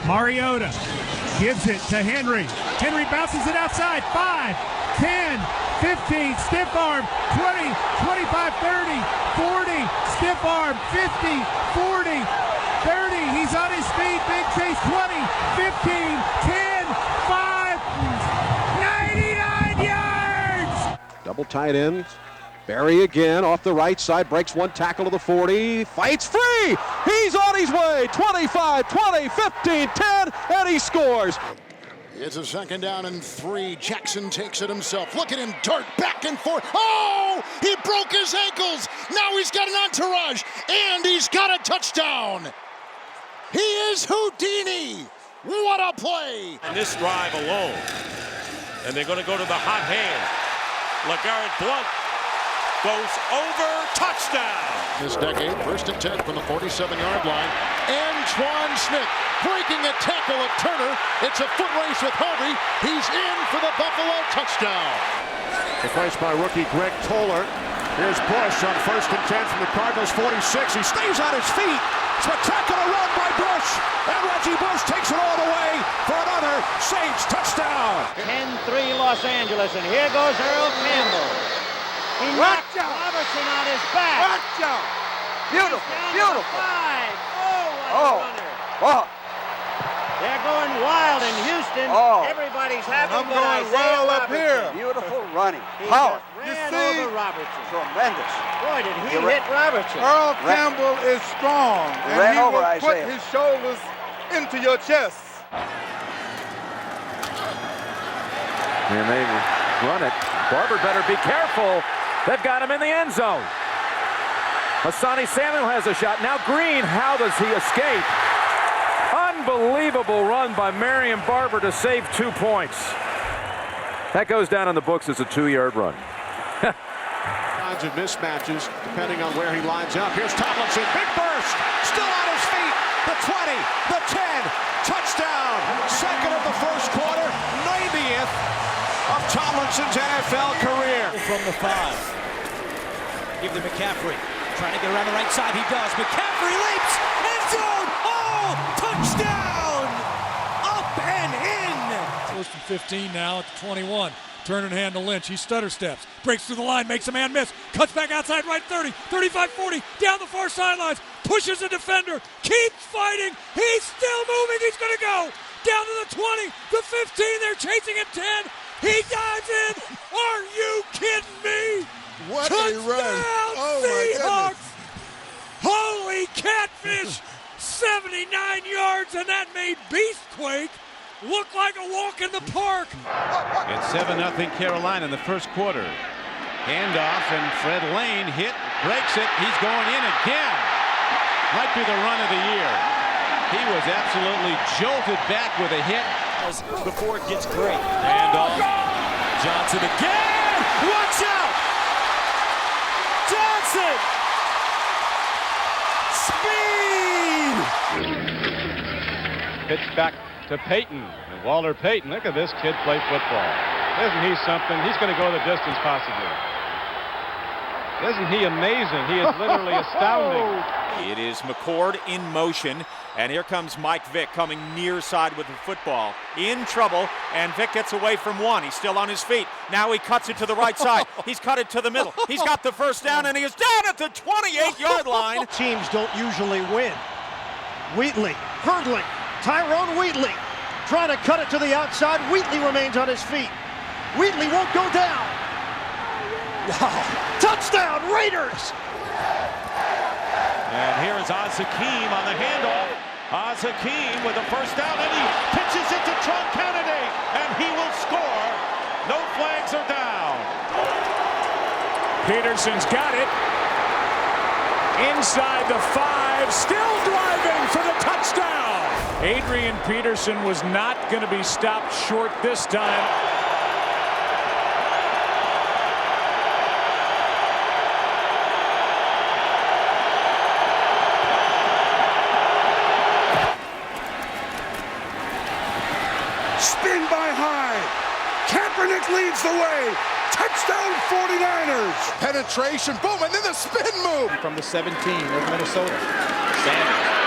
Mariota gives it to Henry. Henry bounces it outside. 5, 10, 15, stiff arm, 20, 25, 30, 40, stiff arm, 50, 40, 30. He's on his feet. Big chase, 20, 15, 10, 5, 99 yards. Double tight ends. Barry again off the right side, breaks one tackle to the 40, fights free! He's on his way! 25, 20, 15, 10, and he scores! It's a 2nd down and 3. Jackson takes it himself. Look at him dart back and forth. Oh! He broke his ankles! Now he's got an entourage! And he's got a touchdown! He is Houdini! What a play! And this drive alone. And they're going to go to the hot hand. LeGarrette Blount goes over, touchdown! This decade, 1st and 10 from the 47-yard line. Antoine Smith breaking a tackle at Turner. It's a foot race with Harvey. He's in for the Buffalo touchdown. Replaced by rookie Greg Toller. Here's Bush on 1st and 10 from the Cardinals 46. He stays on his feet. Spectacular run by Bush. And Reggie Bush takes it all the way for another Saints touchdown. 10-3 Los Angeles, and here goes Earl Campbell. He knocked Robertson on his back. Watch out! Beautiful, beautiful. 5. Oh, what a runner. Oh. They're going wild in Houston. Oh. Everybody's happy. I'm but going Isaiah well up Robertson, here. Beautiful running. He Power. just ran over Robertson. Tremendous. Boy, did he hit Robertson. Earl Campbell is strong, and Ran he over will put Isaiah. his shoulders into your chest. And they run it. Barber better be careful. They've got him in the end zone. Asante Samuel has a shot. Now Green, how does he escape? Unbelievable run by Marion Barber to save 2 points. That goes down in the books as a 2-yard run. Kinds of mismatches depending on where he lines up. Here's Tomlinson, big burst, still on his feet. The 20, the 10, touchdown. 2nd of the 1st quarter, 90th of Tomlinson's NFL career. From the 5. Give to McCaffrey. Trying to get around the right side. He does. McCaffrey leaps. End zone. Oh, touchdown. Up and in. Close to 15 now at the 21. Turn and hand to Lynch. He stutter steps. Breaks through the line. Makes a man miss. Cuts back outside right 30. 35, 40. Down the far sidelines. Pushes a defender. Keeps fighting. He's still moving. He's going to go. Down to the 20. The 15. They're chasing him 10. He dives in. Are you kidding me? What Touchdown, a run. Oh, my Seahawks! Holy catfish! 79 yards, and that made Beastquake look like a walk in the park. It's 7-0 Carolina in the 1st quarter. Handoff, and Fred Lane breaks it. He's going in again. Might be the run of the year. He was absolutely jolted back with a hit. Before it gets great. Handoff. Johnson again. Watch out. Johnson. Speed. Pitch back to Payton. And Walter Payton, look at this kid play football. Isn't he something? He's going to go the distance possibly. Isn't he amazing? He is literally astounding. It is McCord in motion, and here comes Mike Vick coming near side with the football. In trouble, and Vick gets away from one. He's still on his feet. Now he cuts it to the right side. He's cut it to the middle. He's got the 1st down, and he is down at the 28-yard line. Teams don't usually win. Wheatley hurdling. Tyrone Wheatley trying to cut it to the outside. Wheatley remains on his feet. Wheatley won't go down. Wow. Touchdown, Raiders! And here is Oz Hakeem on the handoff. Oz Hakeem with the 1st down, and he pitches it to Trump Kennedy, and he will score. No flags are down. Peterson's got it. Inside the 5, still driving for the touchdown. Adrian Peterson was not going to be stopped short this time. Spin by Hyde. Kaepernick leads the way. Touchdown 49ers. Penetration, boom, and then the spin move. From the 17 of Minnesota. Sanders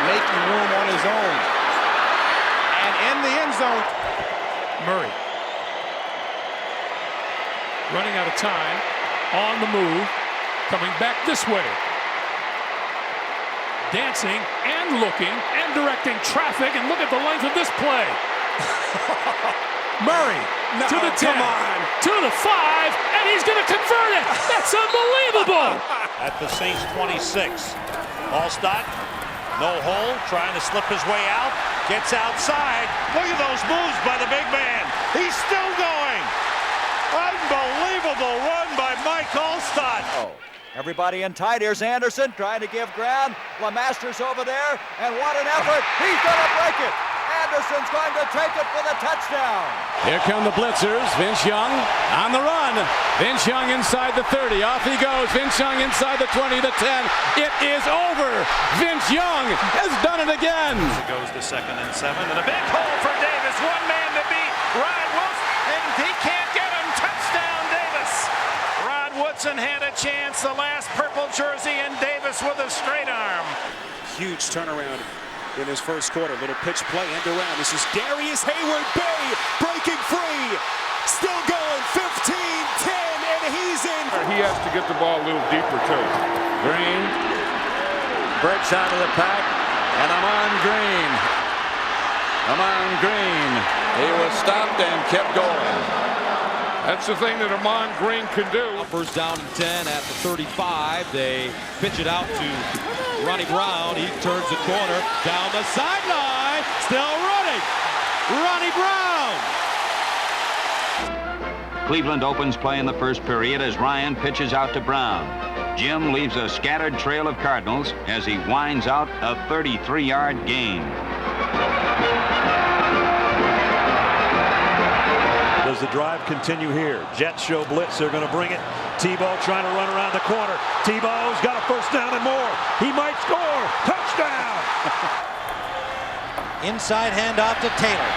making room on his own. And in the end zone. Murray. Running out of time. On the move. Coming back this way. Dancing and looking and directing traffic. And look at the length of this play. Murray to the 10, to the 5, and he's going to convert it. That's unbelievable. At the Saints 26. Alstott, no hole, trying to slip his way out. Gets outside. Look at those moves by the big man. He's still going. Unbelievable run by Mike Alstott. Everybody in tight. Here's Anderson trying to give ground. LeMaster's over there, and what an effort. He's going to break it. Anderson's going to take it for the touchdown. Here come the blitzers. Vince Young on the run. Vince Young inside the 30. Off he goes. Vince Young inside the 20, the 10. It is over. Vince Young has done it again. It goes to 2nd and 7, and a big hole for Davis. One man to beat. Rod Woodson, and he can't get him. Touchdown, Davis. Rod Woodson had a chance. The last purple jersey, and Davis with a straight arm. Huge turnaround in his first quarter. Little pitch play end around. This is Darius Hayward-Bay breaking free. Still going 15-10, and he's in. He has to get the ball a little deeper, too. Green breaks out of the pack, and Ahman Green. Ahman Green. He was stopped and kept going. That's the thing that Ahman Green can do. First down and 10 at the 35. They pitch it out to Ronnie Brown. He turns the corner down the sideline. Still running. Ronnie Brown. Cleveland opens play in the first period as Ryan pitches out to Brown. Jim leaves a scattered trail of Cardinals as he winds out a 33-yard gain. Does the drive continue here? Jets show blitz. They're going to bring it. Tebow trying to run around the corner. Tebow's got a first down and more. He might score. Touchdown. Inside handoff to Taylor.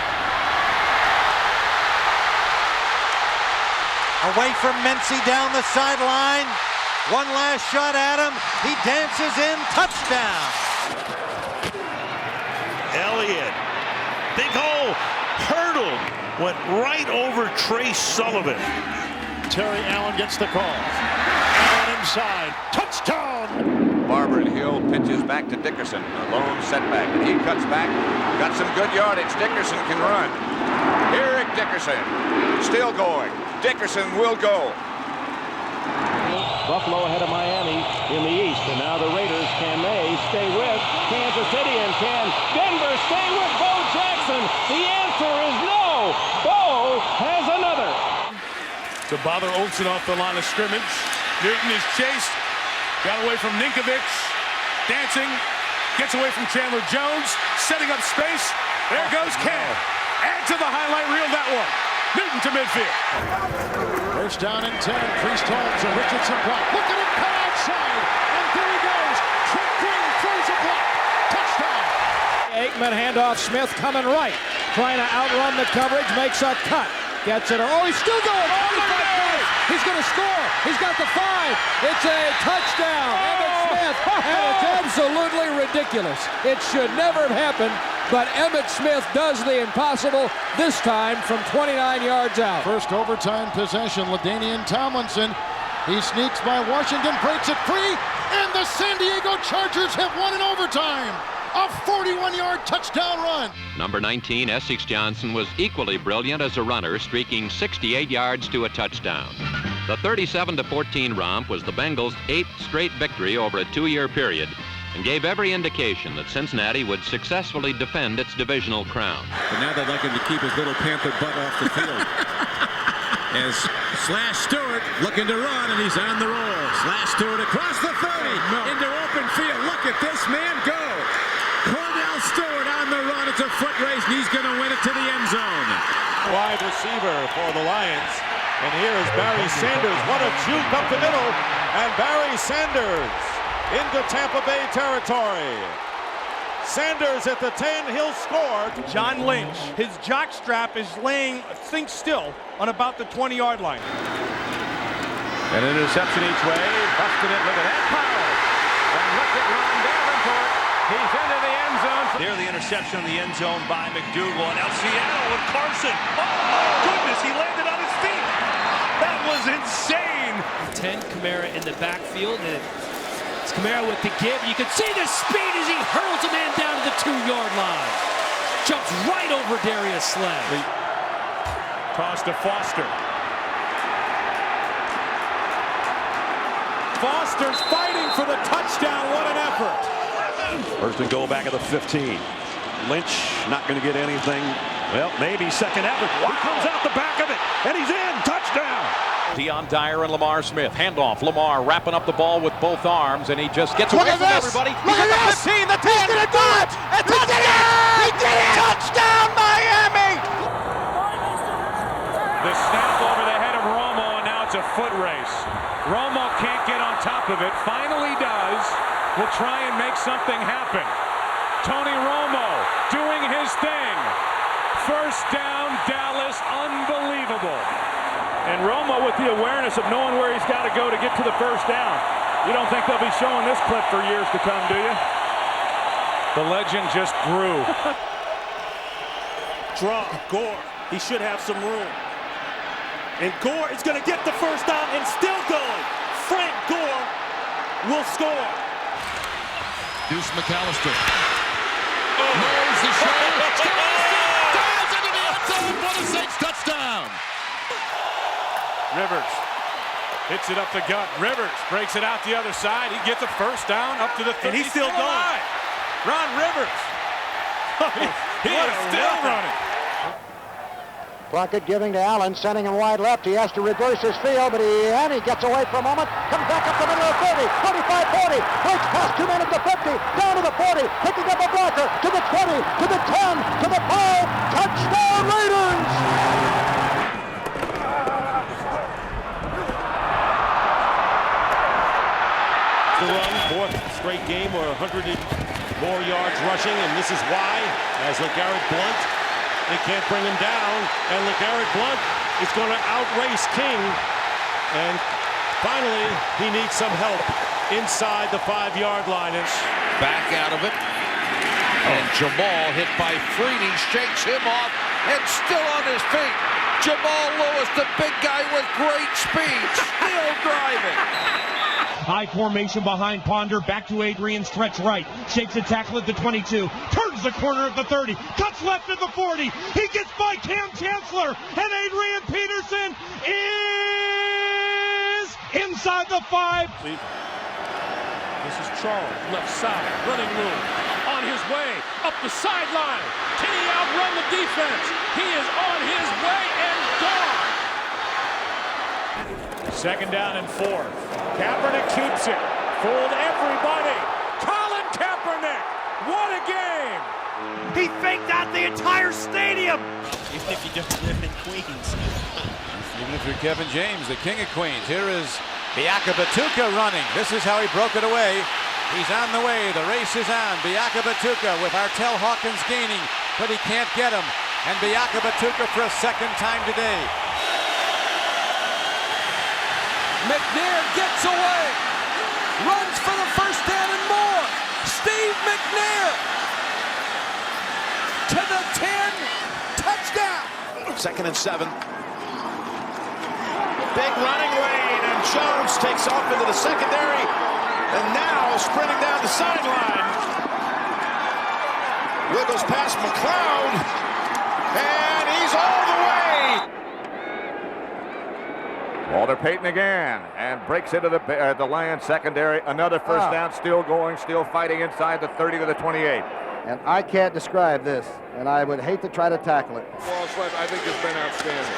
Away from Mincy down the sideline. One last shot at him. He dances in. Touchdown. Elliott. Big hole. Hurdled. Went right over Trace Sullivan. Terry Allen gets the call. Allen inside. Touchdown! Barber Hill pitches back to Dickerson. A lone setback, and he cuts back. Got some good yardage. Dickerson can run. Eric Dickerson still going. Dickerson will go. Buffalo ahead of Miami in the East, and now the Raiders, can they stay with Kansas City, and can Denver stay with Bo Jackson? The answer is no. Bo has another. To bother Olsen off the line of scrimmage. Newton is chased. Got away from Ninkovich. Dancing. Gets away from Chandler Jones. Setting up space. There goes Ken. Add to the highlight reel that one. Newton to midfield. First down and 10. Priest holds a Richardson block. Look at him cut outside. And there he goes. Trent Green throws a block. Touchdown. Aikman handoff. Smith coming right. Trying to outrun the coverage. Makes a cut. Gets it. Oh, he's still going. He's going to score. He's got the 5. It's a touchdown. Emmitt Smith. And it's absolutely ridiculous. It should never have happened. But Emmitt Smith does the impossible, this time from 29 yards out. First overtime possession, LaDainian Tomlinson. He sneaks by Washington, breaks it free, and the San Diego Chargers have won in overtime. A 41-yard touchdown run. Number 19, Essex Johnson, was equally brilliant as a runner, streaking 68 yards to a touchdown. The 37-14 romp was the Bengals' 8th straight victory over a 2-year period, and gave every indication that Cincinnati would successfully defend its divisional crown. But now they'd like him to keep his little Panther butt off the field. As Slash Stewart looking to run, and he's on the roll. Slash Stewart across the 30, into open field. Look at this man go. Cordell Stewart on the run. It's a foot race, and he's going to win it to the end zone. Wide receiver for the Lions. And here is Barry Sanders. What a juke up the middle. And Barry Sanders into Tampa Bay territory. Sanders at the 10, he'll score. John Lynch, his jock strap is laying, think still, on about the 20-yard line. An interception each way. Busted it. Look at that power. And look at Ron Davenport. He's into the end end zone. There, the interception in the end zone by McDougal. And now Seattle with Carson. Oh, my goodness, he landed on his feet. That was insane. 10, Kamara in the backfield. And it's Kamara with the give. You can see the speed as he hurls a man down to the 2-yard line. Jumps right over Darius Slay. Toss to Foster. Foster's fighting for the touchdown. What an effort. First and goal back at the 15. Lynch not going to get anything. Well, maybe second effort. Wow. He comes out the back of it, and he's in. Touchdown. Deion Dyer and Lamar Smith. Handoff. Lamar wrapping up the ball with both arms, and he just gets away from everybody. Look at this. The 15, the 10. He's going to do it. A touchdown. He did it. Touchdown, Miami. The snap over the head of Romo, and now it's a foot race. Romo can't get on top of it. Finally does. Will try and make something happen. Tony Romo doing his thing. First down, Dallas. Unbelievable. And Romo with the awareness of knowing where he's got to go to get to the first down. You don't think they'll be showing this clip for years to come, do you? The legend just grew. Draw Gore. He should have some room. And Gore is going to get the first down and still going. Frank Gore will score. Deuce McAllister. Knows the shoulder. Dives into the end zone for the Saints touchdown. Rivers hits it up the gut. Rivers breaks it out the other side. He gets a first down up to the 30. And he's still going. Ron Rivers. he is still running. Plunkett giving to Allen, sending him wide left. He has to reverse his field, but he gets away for a moment. Comes back up the middle of the 30, 25, 40. Breaks past 2 men at the 50, down to the 40. Picking up a blocker to the 20, to the 10, to the 5. Touchdown Raiders! The run, fourth straight game or 100 more yards rushing, and this is why, as LeGarrette Blount, they can't bring him down, and LeGarrette Blount is going to outrace King, and finally he needs some help inside the 5-yard line. It's Back out of it. And Jamal hit by Freeney, shakes him off, and still on his feet. Jamal Lewis, the big guy with great speed, still driving. High formation behind Ponder, back to Adrian, stretch right, shakes a tackle at the 22, turns the corner at the 30, cuts left at the 40, he gets by Cam Chancellor, and Adrian Peterson is inside the 5. This is Charles, left side, running room, on his way, up the sideline. Can he outrun the defense? He is on his way and gone. Second down and 4. Kaepernick keeps it. Fooled everybody. Colin Kaepernick. What a game. He faked out the entire stadium. Even if you don't live in Queens. Even if you're Kevin James, the king of Queens. Here is Biaka Batuka running. This is how he broke it away. He's on the way. The race is on. Biaka Batuka with Artel Hawkins gaining, but he can't get him. And Biaka Batuka for a second time today. McNair gets away, runs for the first down and more. Steve McNair to the 10, touchdown. Second and 7. Big running lane, and Jones takes off into the secondary, and now sprinting down the sideline. Wiggles past McLeod, and he's all the way. Walter Payton again, and breaks into the Lions secondary. Another first down, still going, still fighting inside the 30 to the 28. And I can't describe this, and I would hate to try to tackle it. Well, I think it's been outstanding.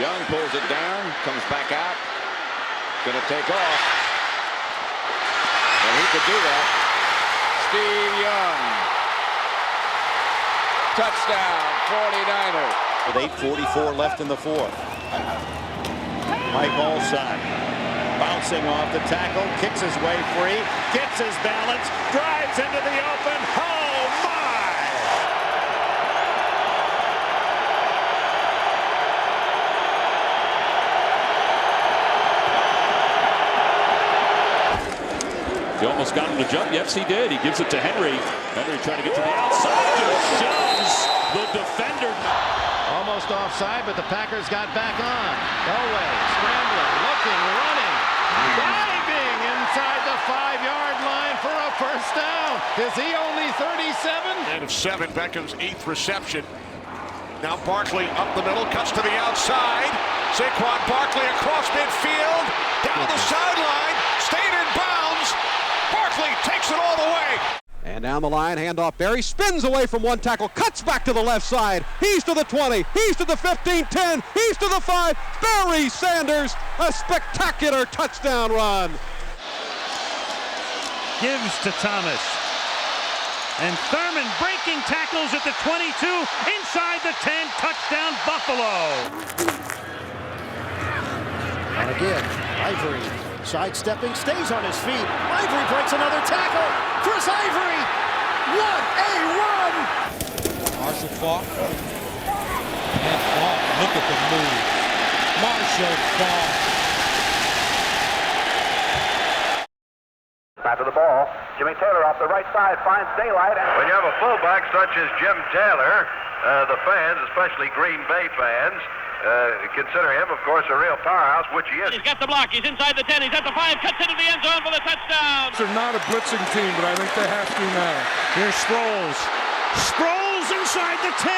Young pulls it down, comes back out, gonna take off. And he could do that. Steve Young. Touchdown, 49ers. With 8:44 left in the fourth. Mike Allside bouncing off the tackle, kicks his way free, gets his balance, drives into the open. Oh my! He almost almost got him to jump. Yes, he did. He gives it to Henry. Henry trying to get to the outside. Just shoves the defender. Almost offside, but the Packers got back on. Elway scrambling, looking, running, diving inside the 5-yard line for a first down. Is he only 37? And of 7, Beckham's 8th reception. Now Barkley up the middle, cuts to the outside. Saquon Barkley across midfield, down the sideline, stayed in bounds. Barkley takes it all the way. And down the line, handoff. Barry spins away from one tackle, cuts back to the left side. He's to the 20, he's to the 15, 10, he's to the 5. Barry Sanders, a spectacular touchdown run. Gives to Thomas. And Thurman breaking tackles at the 22, inside the 10, touchdown Buffalo. And again, Ivory sidestepping, stays on his feet. Ivory breaks another tackle. Chris Ivory, what a run! Marshall Faulk. And Faulk, look at the move. Marshall Faulk. Back to the ball. Jimmy Taylor off the right side finds daylight. And when you have a fullback such as Jim Taylor, the fans, especially Green Bay fans, consider him, of course, a real powerhouse, which he is. He's got the block. He's inside the 10. He's at the 5. Cuts into the end zone for the touchdown. They're not a blitzing team, but I think they have to now. Here's Sproles. Sproles inside the 10,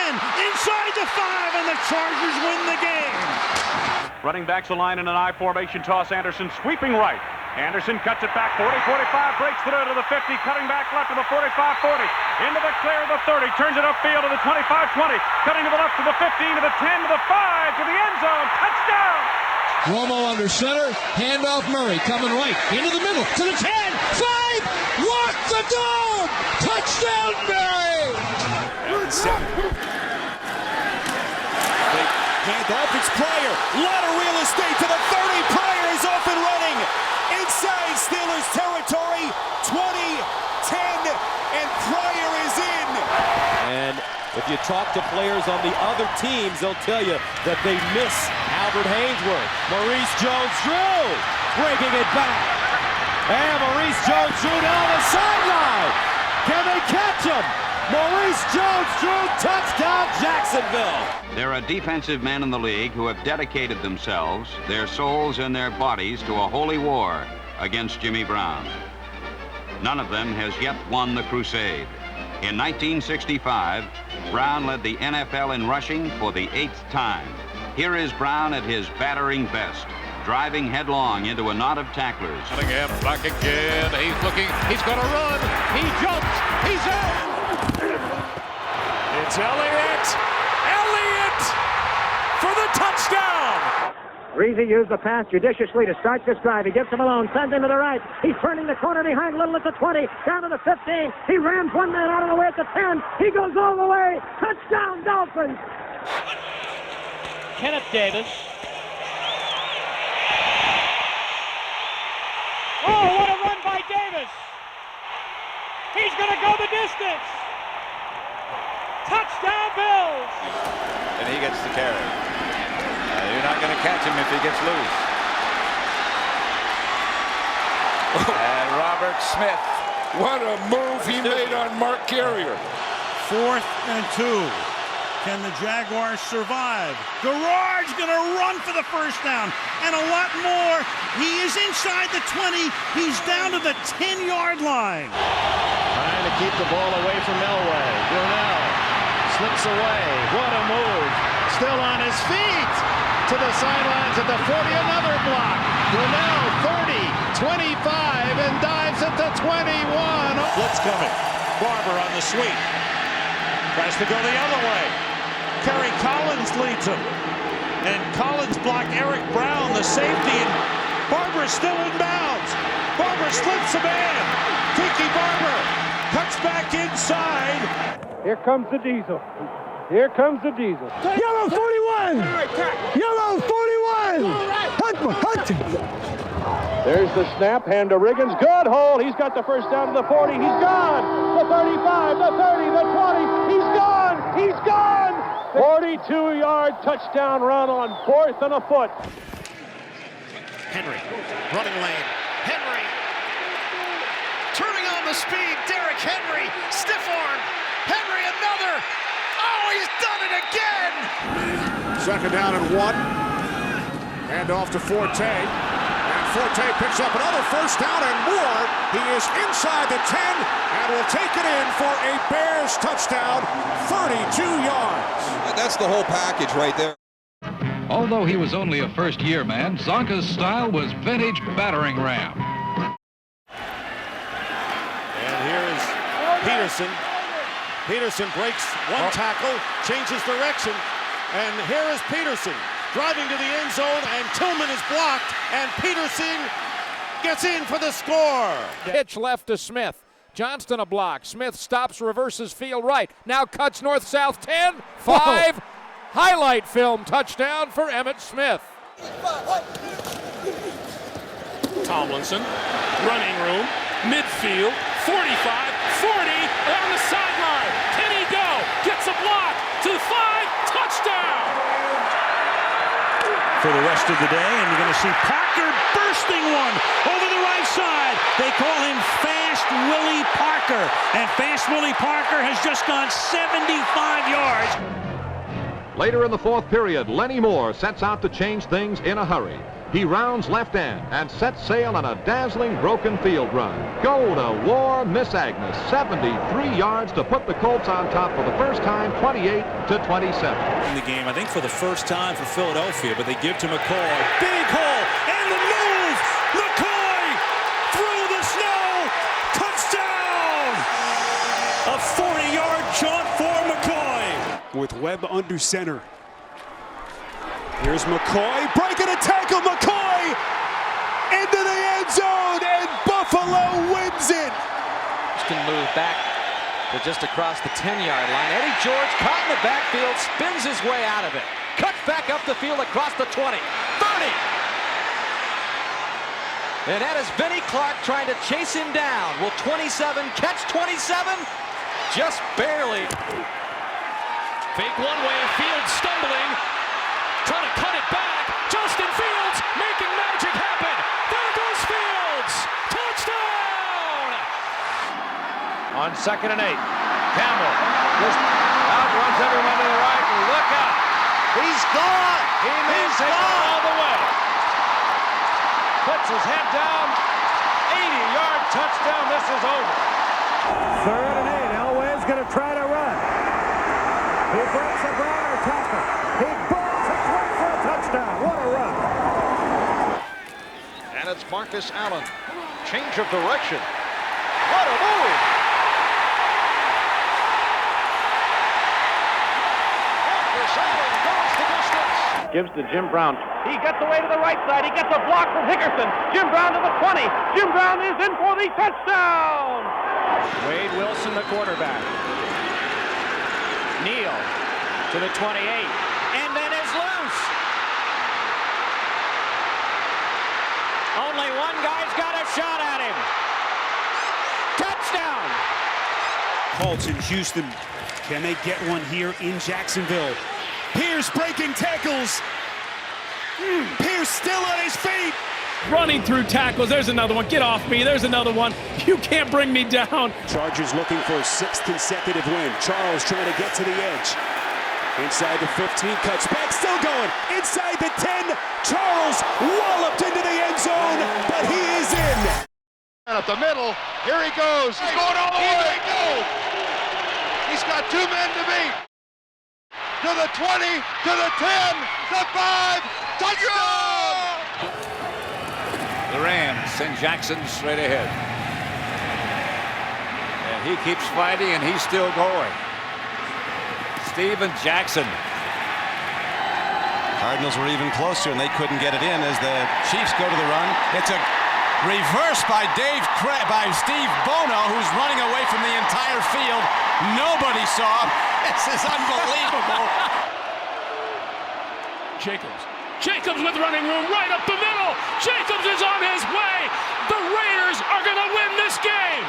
inside the 5, and the Chargers win the game. Running backs align in an I formation toss. Anderson sweeping right. Anderson cuts it back, 40, 45, breaks through to the 50, cutting back left to the 45, 40, into the clear of the 30, turns it upfield to the 25, 20, cutting to the left to the 15, to the 10, to the 5, to the end zone, touchdown! Romo under center, handoff Murray, coming right, into the middle, to the 10, 5, walk the dog! Touchdown, Murray! Handoff, it's Pryor, lot of real estate to the 30, Pryor is off and running! Inside Steelers territory, 20, 10, and Pryor is in. And if you talk to players on the other teams, they'll tell you that they miss Albert Haynesworth. Maurice Jones-Drew breaking it back. And Maurice Jones-Drew down the sideline. Can they catch him? Maurice Jones-Drew, touchdown Jacksonville. There are defensive men in the league who have dedicated themselves, their souls and their bodies, to a holy war against Jimmy Brown. None of them has yet won the crusade. In 1965, Brown led the NFL in rushing for the 8th time. Here is Brown at his battering best, driving headlong into a knot of tacklers. Cunningham back again. He's looking. He's going to run. He jumps. He's out. It's Elliott. Elliott for the touchdown. Reezy used the pass judiciously to start this drive. He gets him alone, sends him to the right. He's turning the corner behind Little at the 20, down to the 15. He rams one man out of the way at the 10. He goes all the way. Touchdown, Dolphins. Kenneth Davis. Oh, what a run by Davis. He's going to go the distance. Touchdown, Bills. And he gets the carry. You're not going to catch him if he gets loose. And Robert Smith. What a move he made on Mark Carrier. 4th and 2. Can the Jaguars survive? Garage going to run for the first down and a lot more. He is inside the 20. He's down to the 10-yard line. Trying to keep the ball away from Elway. Brunell slips away. What a move. Still on his feet. To the sidelines at the 40. Another block. Brunell 30, 25, and dives at the 21. Blitz coming. Barber on the sweep. Tries to go the other way. Kerry Collins leads him. And Collins blocked Eric Brown, the safety, and Barber is still in bounds. Barber slips a man. Tiki Barber cuts back inside. Here comes the diesel. Here comes the diesel. Yellow 41! Yellow 41! Hunt! There's the snap, hand to Riggins. Good hold. He's got the first down to the 40. He's gone. The 35, the 30, the 20. He's gone. He's gone. 42-yard touchdown run on 4th and a foot. Henry, running lane. Henry. 3 speed. Derrick Henry, stiff arm. Henry another. Oh, he's done it again. Second down and 1. Hand off to Forte. And Forte picks up another first down and more. He is inside the 10 and will take it in for a Bears touchdown, 32 yards. That's the whole package right there. Although he was only a first-year man, Zonka's style was vintage battering ram. And here is Peterson. Peterson breaks one tackle, changes direction, and here is Peterson driving to the end zone, and Tillman is blocked, and Peterson gets in for the score. Pitch left to Smith. Johnston a block. Smith stops, reverses field right. Now cuts north-south 10, 5. Highlight film touchdown for Emmitt Smith. Tomlinson, running room, midfield, 45, 40, on the sideline. Can he go? Gets a block to the 5, touchdown! For the rest of the day, and you're going to see Parker bursting one over the right side. They call him Fast Willie Parker, and Fast Willie Parker has just gone 75 yards. Later in the fourth period, Lenny Moore sets out to change things in a hurry. He rounds left end and sets sail on a dazzling broken field run. Go to war, Miss Agnes. 73 yards to put the Colts on top for the first time, 28-27. In the game, I think for the first time for Philadelphia, but they give to McCoy. Big hole, and the move! McCoy through the snow! Touchdown! A 40-yard jaunt for McCoy. With Webb under center. Here's McCoy, breaking a tackle, McCoy into the end zone, and Buffalo wins it. Can move back to just across the 10-yard line. Eddie George caught in the backfield, spins his way out of it. Cuts back up the field across the 20, 30. And that is Vinnie Clark trying to chase him down. Will 27 catch 27? Just barely. Fake one-way, Fields stumbling, trying to cut it back. Justin Fields making magic happen. There goes Fields. Touchdown! On 2nd and 8, Campbell just outruns everyone to the right, and look out. He's gone. He may take it all the way. Puts his head down. 80-yard touchdown. This is over. 3rd and 8. Elway's going to try to run. He breaks a Browner tackle. He burns it right for a touchdown. What a run. And it's Marcus Allen. Change of direction. What a move. Marcus Allen goes the distance. Gives to Jim Brown. He gets away to the right side. He gets a block from Hickerson. Jim Brown to the 20. Jim Brown is in for the touchdown. Wade Wilson, the quarterback. Neal to the 28, and then is loose. Only one guy's got a shot at him. Touchdown. Colts in Houston. Can they get one here in Jacksonville? Pierce breaking tackles. Pierce still on his feet. Running through tackles. There's another one. Get off me. There's another one. You can't bring me down. Chargers looking for a 6th consecutive win. Charles trying to get to the edge. Inside the 15, cuts back, still going. Inside the 10, Charles walloped into the end zone, but he is in. Up the middle, here he goes. He's going all the way. He's got 2 men to beat. To the 20, to the 10, the 5, touchdown! The Rams send Jackson straight ahead. And he keeps fighting, and he's still going. Steven Jackson. Cardinals were even closer, and they couldn't get it in as the Chiefs go to the run. It's a reverse by Steve Bono, who's running away from the entire field. Nobody saw. This is unbelievable. Jacobs with running room right up the middle. Jacobs is on his way. The Raiders are going to win this game.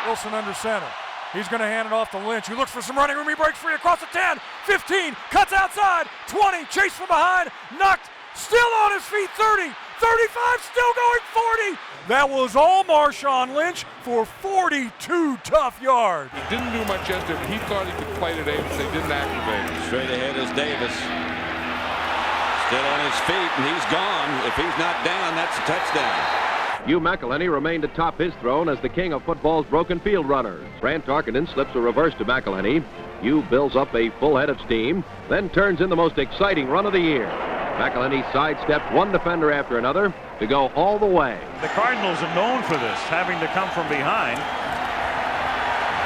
Wilson under center. He's going to hand it off to Lynch, who looks for some running room. He breaks free across the 10, 15, cuts outside, 20, chased from behind, knocked, still on his feet, 30, 35, still going 40. That was all Marshawn Lynch for 42 tough yards. He didn't do much yesterday, but he thought he could play today, but they didn't activate him. Straight ahead is Davis. Still on his feet, and he's gone. If he's not down, that's a touchdown. Hugh McElhenney remained atop his throne as the king of football's broken field runners. Grant Tarkenton slips a reverse to McElhenney. Hugh builds up a full head of steam, then turns in the most exciting run of the year. McElhenney sidesteps one defender after another to go all the way. The Cardinals are known for this, having to come from behind.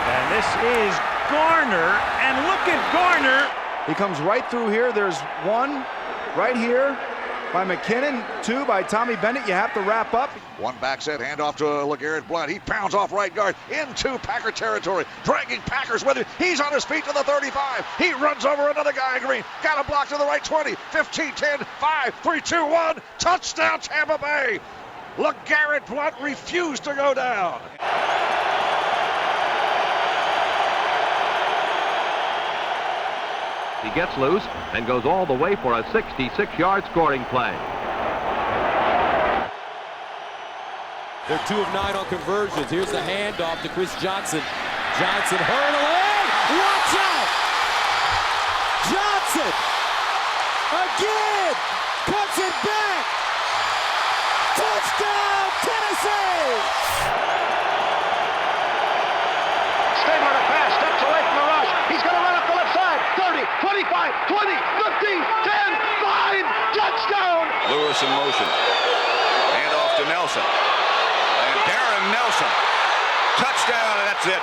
And this is Garner, and look at Garner. He comes right through here. There's one right here by McKinnon, two by Tommy Bennett. You have to wrap up. One back set, handoff to LeGarrette Blount. He pounds off right guard into Packer territory, dragging Packers with it. He's on his feet to the 35. He runs over another guy in green. Got a block to the right 20, 15, 10, 5, 3, 2, 1. Touchdown, Tampa Bay. LeGarrette Blount refused to go down. He gets loose and goes all the way for a 66-yard scoring play. They're 2 of 9 on conversions. Here's the handoff to Chris Johnson. Johnson hurdling. Watch out! Johnson again cuts it back. Touchdown, Tennessee! Stabler to pass, steps away from the rush. He's going to run up the left side. 30, 25, 20, 15, 10, 5, touchdown! Lewis in motion. Hand off to Nelson. And Darren Nelson. Touchdown, and that's it.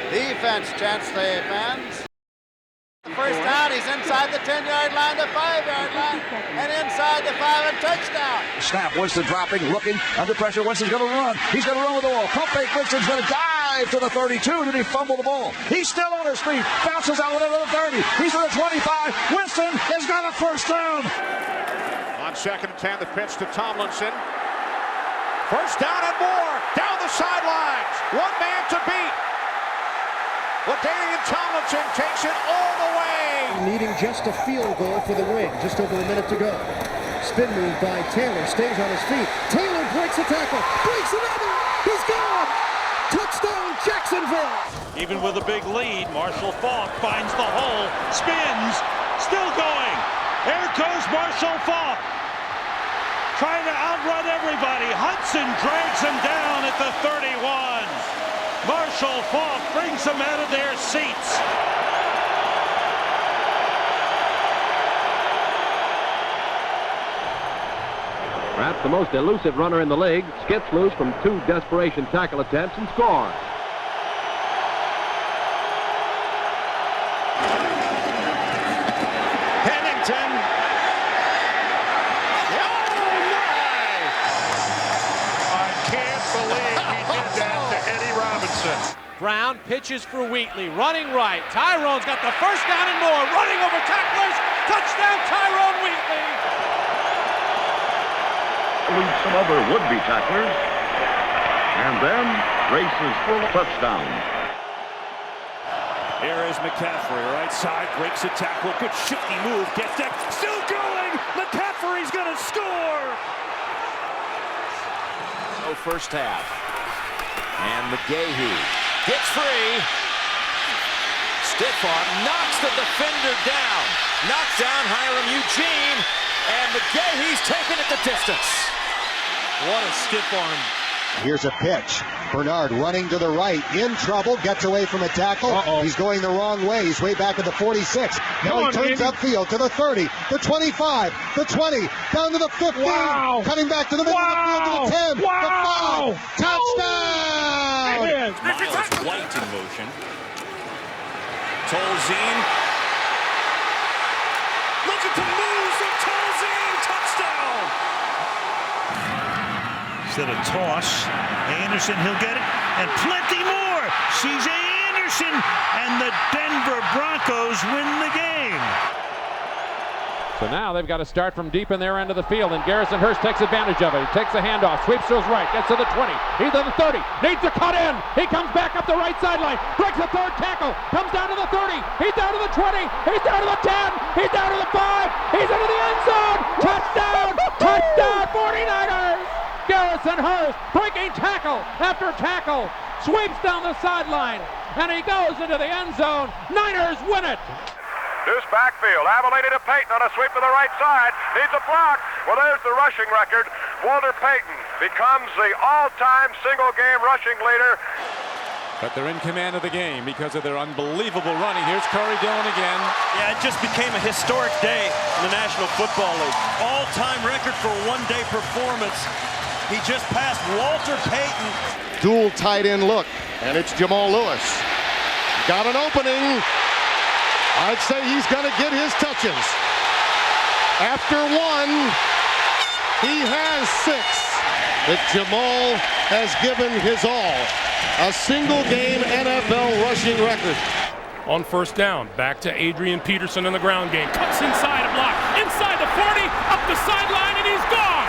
Defense, Chancellor fans. First down, he's inside the 10-yard line, the 5-yard line, and inside the 5 and touchdown. Snap, Winston dropping, looking, under pressure. Winston's going to run. He's going to run with the ball. Pump fake, Winston's going to dive to the 32. Did he fumble the ball? He's still on his feet. Bounces out into the 30. He's to the 25. Winston has got a first down. On 2nd and 10, the pitch to Tomlinson. First down and more. Down the sidelines. One man to beat. LaDainian Tomlinson takes it all the way. Needing just a field goal for the win. Just over a minute to go. Spin move by Taylor. Stays on his feet. Taylor breaks a tackle. Breaks another. He's gone. Touchdown, Jacksonville. Even with a big lead, Marshall Faulk finds the hole. Spins. Still going. There goes Marshall Faulk. Trying to outrun everybody. Hudson drags him down at the 31. Marshall Faulk brings them out of their seats. Perhaps the most elusive runner in the league, skips loose from 2 desperation tackle attempts and scores. Pennington. I can't believe he did that to Eddie Robinson. Brown pitches for Wheatley, running right. Tyrone's got the first down and more, running over tacklers. Touchdown, Tyrone Wheatley. Some other would-be tacklers, and then races full touchdown. Here is McCaffrey, right side, breaks a tackle, good shifty move, gets that, still going. McCaffrey's going to score. No first half, and McGahee gets free. Stiff arm knocks the defender down. Knocks down Hiram Eugene, and McGahee's taking it the distance. What a stiff arm. Here's a pitch. Bernard running to the right, in trouble, gets away from a tackle. He's going the wrong way. He's way back at the 46. Now he turns upfield to the 30, the 25, the 20, down to the 15. Wow. Coming back to the middle of the field to the 10, the 5. Touchdown! Miles White in motion. Tolzien. Looking to lose the Tolzien touchdown. Instead of toss, Anderson, he'll get it, and plenty more. C.J. Anderson, and the Denver Broncos win the game. So now they've got to start from deep in their end of the field, and Garrison Hearst takes advantage of it. He takes the handoff, sweeps to his right, gets to the 20, he's to the 30, needs to cut in. He comes back up the right sideline, breaks the third tackle, comes down to the 30, he's down to the 20, he's down to the 10, he's down to the 5, he's into the end zone. Touchdown! Touchdown 49ers! Garrison Hearst breaking tackle after tackle, sweeps down the sideline, and he goes into the end zone. Niners win it. Deuce backfield. Avellini to Payton on a sweep to the right side. Needs a block. Well, there's the rushing record. Walter Payton becomes the all-time single-game rushing leader. But they're in command of the game because of their unbelievable running. Here's Corey Dillon again. Yeah, it just became a historic day in the National Football League. All-time record for a one-day performance. He just passed Walter Payton. Dual tight end look, and it's Jamal Lewis. Got an opening. I'd say he's going to get his touches. After one, he has 6. But Jamal has given his all. A single-game NFL rushing record. On first down, back to Adrian Peterson in the ground game. Cuts inside a block, inside the 40, up the sideline, and he's gone.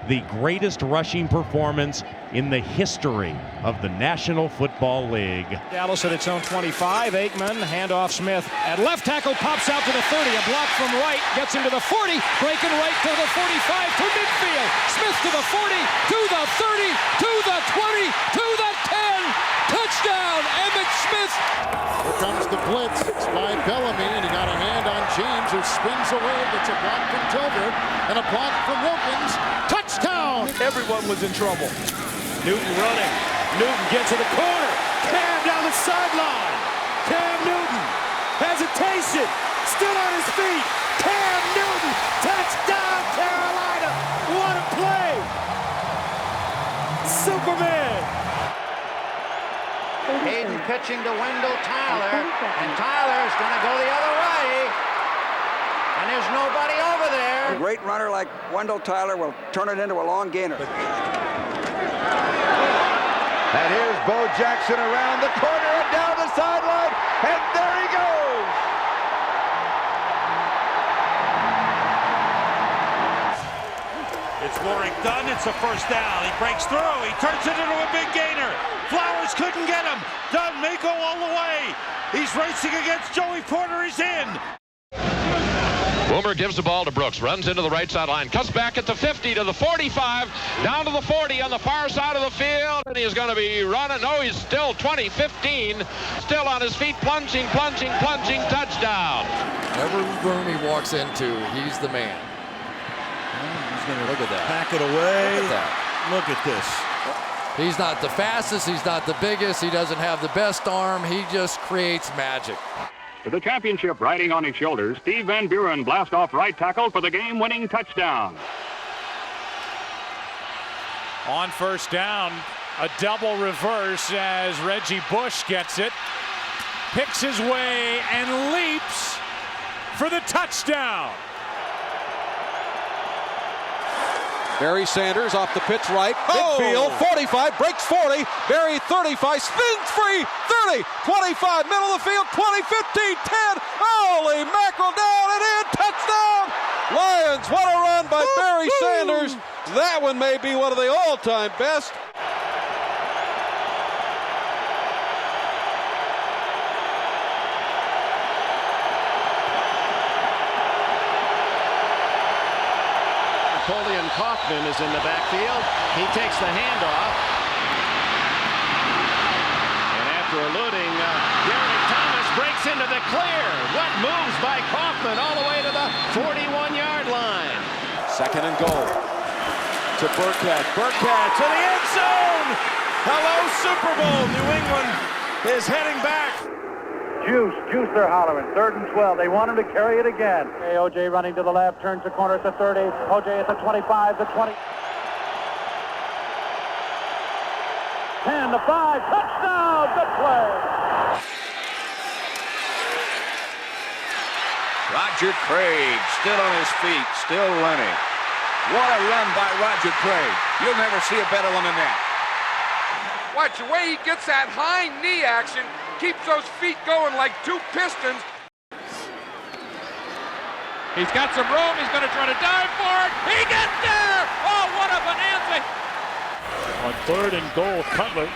The greatest rushing performance in the history of the National Football League. Dallas at its own 25. Aikman, handoff Smith. At left tackle, pops out to the 30. A block from right, gets into the 40. Breaking right to the 45, to midfield. Smith to the 40, to the 30, to the 20, to the 10. Touchdown, Emmitt Smith. Here comes the blitz. It's by Bellamy, and he got a hand on James, who spins away. Gets a block from Tilger, and a block from Wilkins. Touchdown! Everyone was in trouble. Newton running. Newton gets to the corner. Cam down the sideline. Cam Newton. Hesitation. Still on his feet. Cam Newton. Touchdown, Carolina. What a play. Superman. Hayden pitching to Wendell Tyler, and Tyler's going to go the other way. And there's nobody over there. A great runner like Wendell Tyler will turn it into a long gainer. And here's Bo Jackson around the corner and down the sideline, and there he goes. It's Warwick Dunn. It's a first down. He breaks through. He turns it into a big gainer. Flowers couldn't get him. Dunn may go all the way. He's racing against Joey Porter. He's in. Boomer gives the ball to Brooks, runs into the right sideline, cuts back at the 50 to the 45, down to the 40 on the far side of the field, and he's going to be running. No, he's still 20, 15, still on his feet, plunging, touchdown. Every room he walks into, he's the man. He's going to look at that. Pack it away. Look at that. Look at this. He's not the fastest, he's not the biggest, he doesn't have the best arm, he just creates magic. With the championship riding on his shoulders, Steve Van Buren blast off right tackle for the game-winning touchdown. On first down, a double reverse as Reggie Bush gets it, picks his way and leaps for the touchdown. Barry Sanders off the pitch right, midfield, 45, breaks 40, Barry 35, spins free, 30, 25, middle of the field, 20, 15, 10, holy mackerel, down and in, touchdown! Lions, what a run by Barry Sanders. That one may be one of the all-time best. Napoleon Kaufman is in the backfield. He takes the handoff. And after eluding, Gary Thomas breaks into the clear. What moves by Kaufman all the way to the 41-yard line. Second and goal to Burkhead. Burkhead to the end zone. Hello, Super Bowl. New England is heading back. Juice, they're hollering. 3rd and 12. They want him to carry it again. O.J. running to the left, turns the corner at the 30. O.J. at the 25, the 20. 10, the 5, touchdown, good play. Roger Craig still on his feet, still running. What a run by Roger Craig. You'll never see a better one than that. Watch the way he gets that high knee action, keeps those feet going like two pistons. He's got some room. He's going to try to dive for it. He gets there. Oh, what a bonanza. On 3rd and goal, Cutler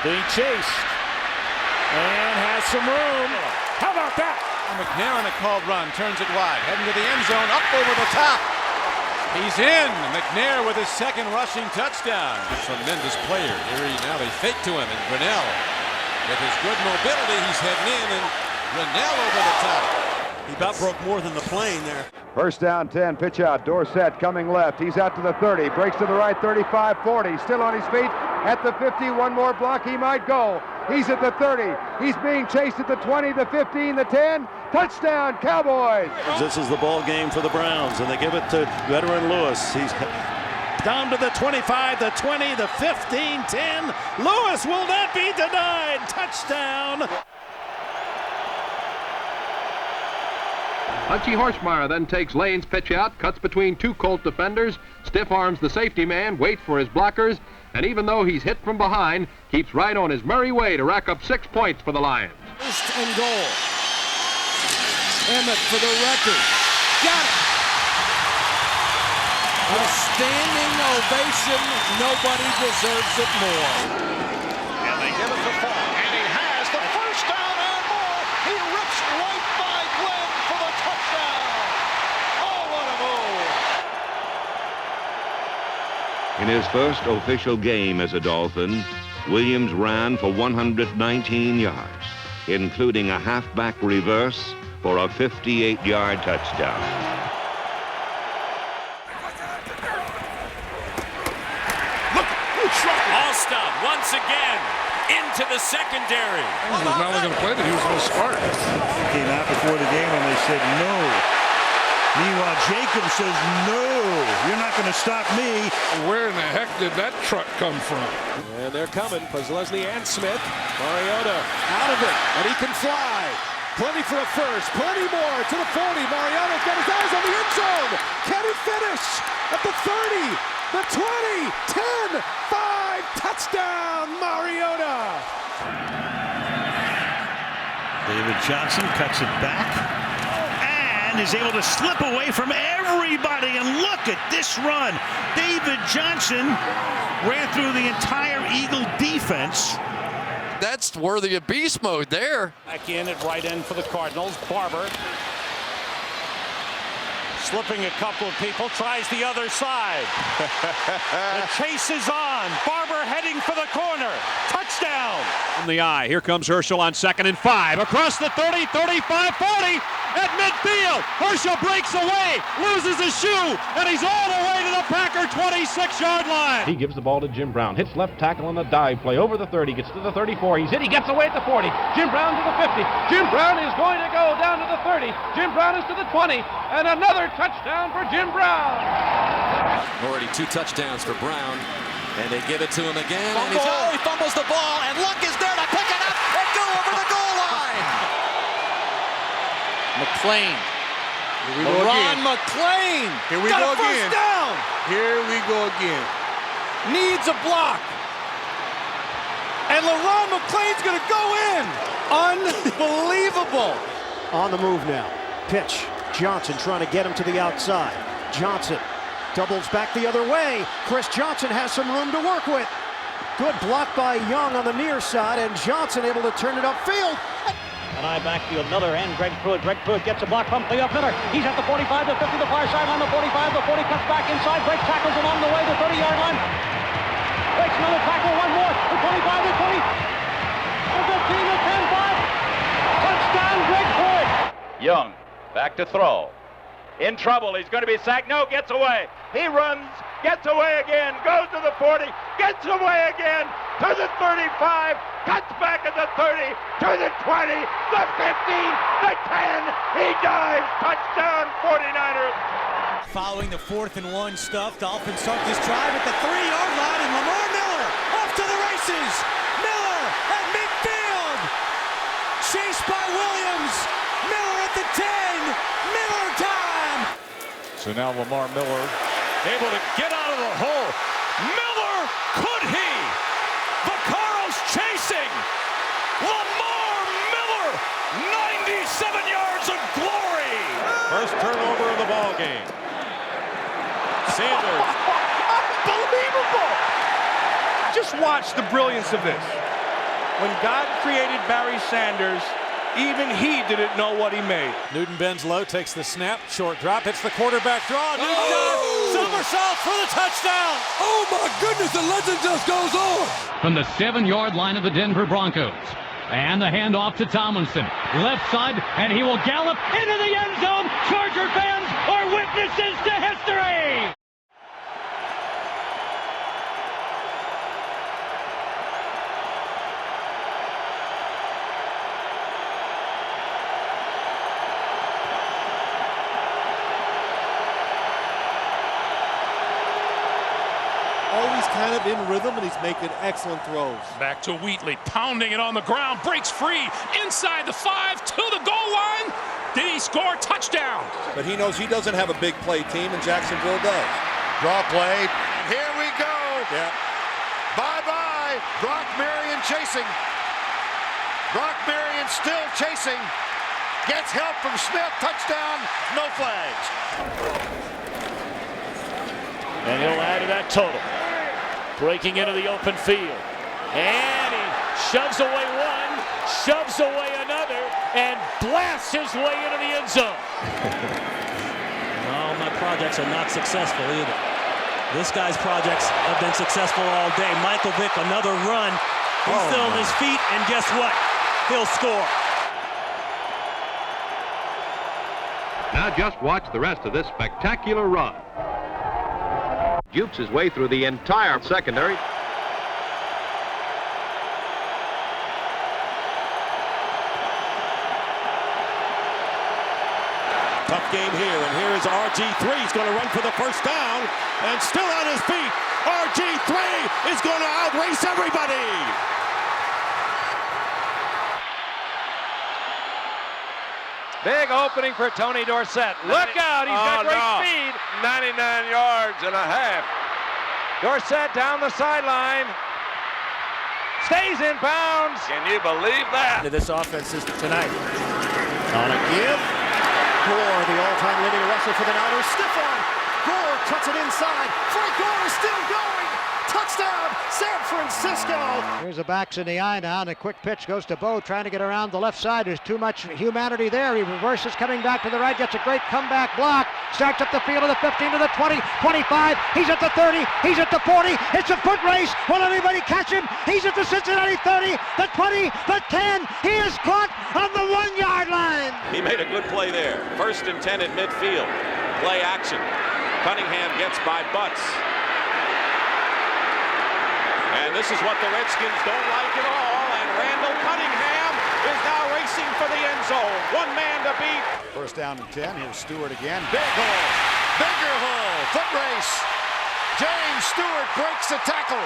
being chased and has some room. How about that? McNair on a called run, turns it wide, heading to the end zone, up over the top. He's in. McNair with his second rushing touchdown. A tremendous player. Now they fake to him, and Grinnell, with his good mobility, he's heading in, and Grinnell over the top. He about broke more than the plane there. First down 10, pitch out, Dorsett coming left. He's out to the 30, breaks to the right, 35, 40, still on his feet at the 50, one more block, he might go. He's at the 30, he's being chased at the 20, the 15, the 10, touchdown, Cowboys! This is the ball game for the Browns, and they give it to veteran Lewis. He's down to the 25, the 20, the 15, 10. Lewis will not be denied, touchdown! Hunchy Horsemeyer then takes Lane's pitch out, cuts between two Colt defenders, stiff arms the safety man, waits for his blockers, and even though he's hit from behind, keeps right on his merry way to rack up 6 points for the Lions. First and goal. Emmett for the record. Got it. A standing ovation. Nobody deserves it more. And they give it to Fall. And he has the first down and more. He rips right by Glenn for the touchdown. Oh, what a move. In his first official game as a Dolphin, Williams ran for 119 yards, including a halfback reverse for a 58-yard touchdown. Alston once again into the secondary. He was not only going to play, but he was going to start. Came out before the game and they said no. Meanwhile, Jacobs says no, you're not going to stop me. Where in the heck did that truck come from? And they're coming, Buzz Leslie and Smith. Mariota out of it, and he can fly. Plenty for a first, plenty more to the 40. Mariota's got his eyes on the end zone. Can he finish? At the 30, the 20, 10, 5, touchdown, Mariota. David Johnson cuts it back and is able to slip away from everybody. And look at this run. David Johnson ran through the entire Eagle defense. That's worthy of beast mode there. Back in at right end for the Cardinals. Barber slipping a couple of people, tries the other side. The chase is on. Barber heading for the corner. Touchdown. From the eye, here comes Herschel on 2nd and 5. Across the 30, 35, 40. At midfield, Herschel breaks away, loses his shoe, and he's all the way to the Packer 26-yard line. He gives the ball to Jim Brown, hits left tackle on the dive play, over the 30, gets to the 34, he's hit, he gets away at the 40, Jim Brown to the 50, Jim Brown is going to go down to the 30, Jim Brown is to the 20, and another touchdown for Jim Brown. Already 2 touchdowns for Brown, and they give it to him again. And he fumbles the ball, and Luck is there to pick it up and go over the goal line. McClain. Here we go again. McClain. Here we got go a first again. down. Here we go again. Needs a block. And LeRon McClain's going to go in. Unbelievable. On the move now. Pitch. Johnson trying to get him to the outside. Johnson doubles back the other way. Chris Johnson has some room to work with. Good block by Young on the near side, and Johnson able to turn it upfield. An eye backfield, Miller and Greg Pruitt. Greg Pruitt gets a block from Cleo Miller. He's at the 45, the 50, the far sideline, the 45, the 40, cuts back inside, breaks tackles along the way, the 30-yard line. Breaks another tackle, one more, the 25, the 20, the 15, the 10, 5. Touchdown, Greg Pruitt. Young, back to throw. In trouble, he's going to be sacked. No, gets away. He runs, gets away again, goes to the 40, gets away again, to the 35, cuts back at the 30, to the 20, the 15, the 10. He dives. Touchdown, 49ers. Following the 4th and 1 stuff, Dolphins start this drive at the 3-yard line, and Lamar Miller off to the races. Miller at midfield. Chased by Williams. Miller at the 10. Miller time. So now Lamar Miller able to get out of the hole. Miller, could he? Vaccaro's chasing. Lamar Miller, 97 yards of glory. First turnover of the the ball game. Sanders. Unbelievable! Just watch the brilliance of this. When God created Barry Sanders, even he didn't know what he made. Newton bends low, takes the snap, short drop, hits the quarterback draw. Newton dives, somersault for the touchdown. Oh my goodness, the legend just goes on. From the 7-yard line of the Denver Broncos. And the handoff to Tomlinson. Left side, and he will gallop into the end zone. Charger fans are witnesses to history. Always kind of in rhythm, and he's making excellent throws. Back to Wheatley, pounding it on the ground, breaks free, inside the 5, to the goal line. Did he score? Touchdown. But he knows he doesn't have a big play team, and Jacksonville does. Draw play. Here we go. Yeah. Bye-bye. Brock Marion chasing. Brock Marion still chasing. Gets help from Smith. Touchdown. No flags. And he'll add to that total. Breaking into the open field. And he shoves away one, shoves away another, and blasts his way into the end zone. No, my projects are not successful either. This guy's projects have been successful all day. Michael Vick, another run. He's still on his feet, and guess what? He'll score. Now just watch the rest of this spectacular run. Jukes his way through the entire secondary. Tough game here, and here is RG3. He's going to run for the first down, and still on his feet. RG3 is going to outrace everybody. Big opening for Tony Dorsett. Look out, he's got great speed. 99 yards and a half. Dorsett down the sideline. Stays in bounds. Can you believe that? This offense is tonight. On a give. Gore, the all-time leading rusher for the Niners. Stiff arm. Gore cuts it inside. Frank Gore is still going. Touchdown, San Francisco. Here's the backs in the eye now, and a quick pitch goes to Bo, trying to get around the left side. There's too much humanity there. He reverses, coming back to the right, gets a great comeback block. Starts up the field of the 15 to the 20, 25. He's at the 30. He's at the 40. It's a foot race. Will anybody catch him? He's at the Cincinnati 30, the 20, the 10. He is caught on the 1-yard line. He made a good play there. 1st and 10 at midfield. Play action. Cunningham gets by Butts. And this is what the Redskins don't like at all. And Randall Cunningham is now racing for the end zone. One man to beat. First down and 10. Here's Stewart again. Big hole. Bigger hole. Foot race. James Stewart breaks the tackle.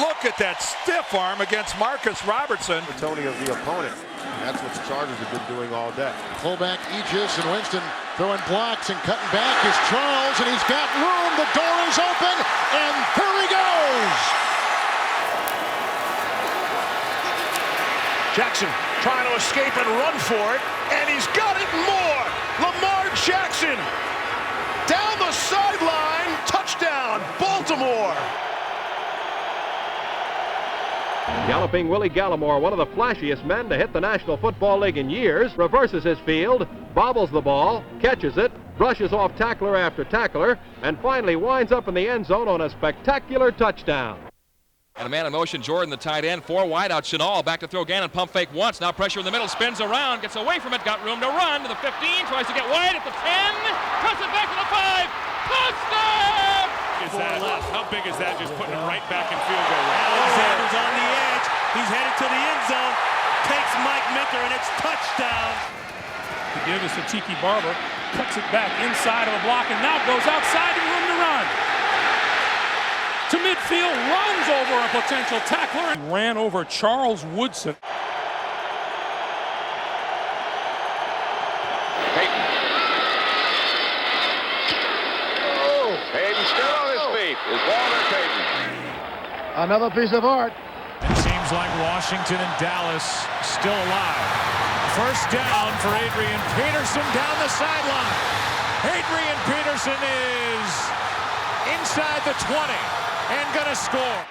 Look at that stiff arm against Marcus Robertson. Tony of the opponent. And that's what the Chargers have been doing all day. Fullback Aegis and Winston throwing blocks and cutting back is Charles, and he's got room. The door is open, and here he goes. Jackson trying to escape and run for it, and he's got it more. Lamar Jackson down the sideline, touchdown, Baltimore. Galloping Willie Gallimore, one of the flashiest men to hit the National Football League in years, reverses his field, bobbles the ball, catches it, brushes off tackler after tackler, and finally winds up in the end zone on a spectacular touchdown. And a man in motion, Jordan, the tight end, 4 wide out, Chenal back to throw Gannon, pump fake once, now pressure in the middle, spins around, gets away from it, got room to run to the 15, tries to get wide at the 10, cuts it back to the 5, touchdown! How big is that, just putting him right back in field goal range? Alexander's on the edge, he's headed to the end zone, takes Mike Minter, and it's touchdown. To give us to Tiki Barber, cuts it back inside of the block, and now goes outside and room to run. To midfield, runs over a potential tackler and ran over Charles Woodson. Payton. Oh, Payton still on his feet is Walter Payton. Another piece of art. It seems like Washington and Dallas still alive. First down for Adrian Peterson down the sideline. Adrian Peterson is inside the 20 and going to score.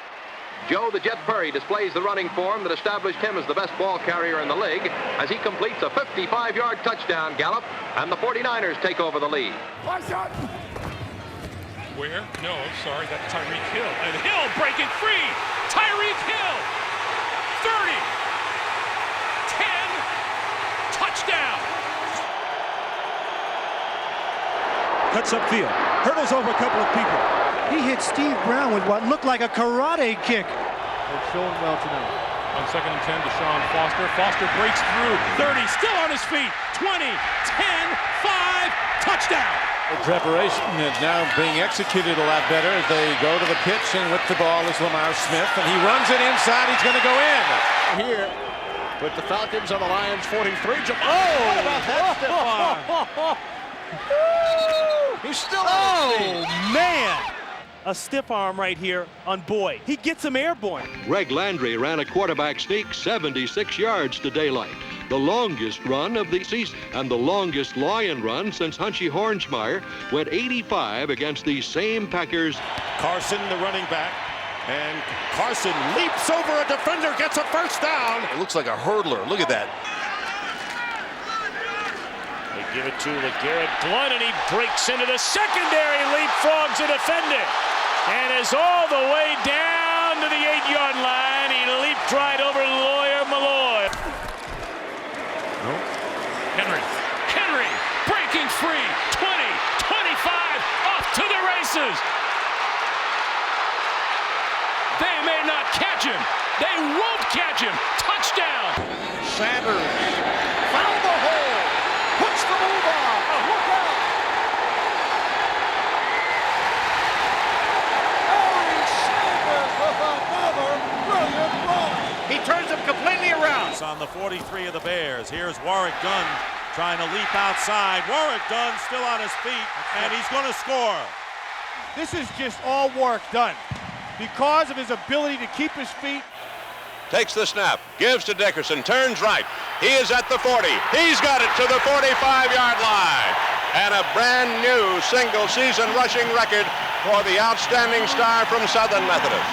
Joe the Jet Perry displays the running form that established him as the best ball carrier in the league as he completes a 55-yard touchdown gallop, and the 49ers take over the lead. Where? No, sorry, that's Tyreek Hill. And Hill breaking free. Tyreek Hill. 30. 10. Touchdown. Cuts upfield. Hurdles over a couple of people. He hit Steve Brown with what looked like a karate kick. They're showing well tonight. On 2nd and 10, Deshaun Foster. Foster breaks through. 30, still on his feet. 20, 10, 5, touchdown. The preparation is now being executed a lot better. They go to the pitch, and with the ball is Lamar Smith, and he runs it inside. He's going to go in. Here with the Falcons on the Lions 43. What about that? He's still Man! A stiff arm right here on Boyd. He gets him airborne. Greg Landry ran a quarterback sneak 76 yards to daylight, the longest run of the season, and the longest Lion run since Hunchy Hornsmeyer went 85 against these same Packers. Carson, the running back, and Carson leaps over a defender, gets a first down. It looks like a hurdler. Look at that. They give it to LeGarrette Blount, and he breaks into the secondary, leapfrogs a defender, and is all the way down to the 8-yard line. He leaped right over Lawyer Malloy. Henry breaking free. 20, 25, off to the races. They may not catch him. They won't catch him. Touchdown. Sanders found the hole. Puts the move on. Look out. Harry Sanders with another brilliant run. He turns him completely around. It's on the 43 of the Bears. Here's Warrick Dunn trying to leap outside. Warrick Dunn still on his feet, and he's going to score. This is just all Warrick Dunn because of his ability to keep his feet. Takes the snap, gives to Dickerson, turns right. He is at the 40. He's got it to the 45-yard line. And a brand new single-season rushing record for the outstanding star from Southern Methodist.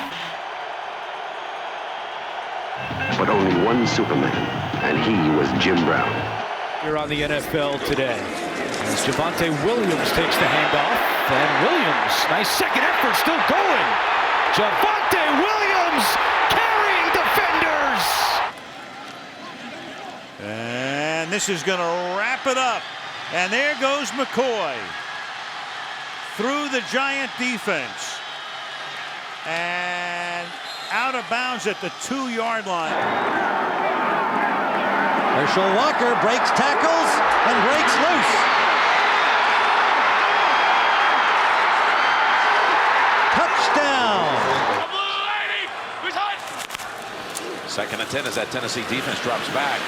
But only one Superman, and he was Jim Brown. Here on the NFL today, as Javonte Williams takes the handoff, and Williams, nice second effort, still going. Javonte Williams carrying defenders. And this is going to wrap it up. And there goes McCoy through the Giant defense and out of bounds at the 2-yard line. Herschel Walker breaks tackles and breaks loose. Touchdown. 2nd and 10 as that Tennessee defense drops back.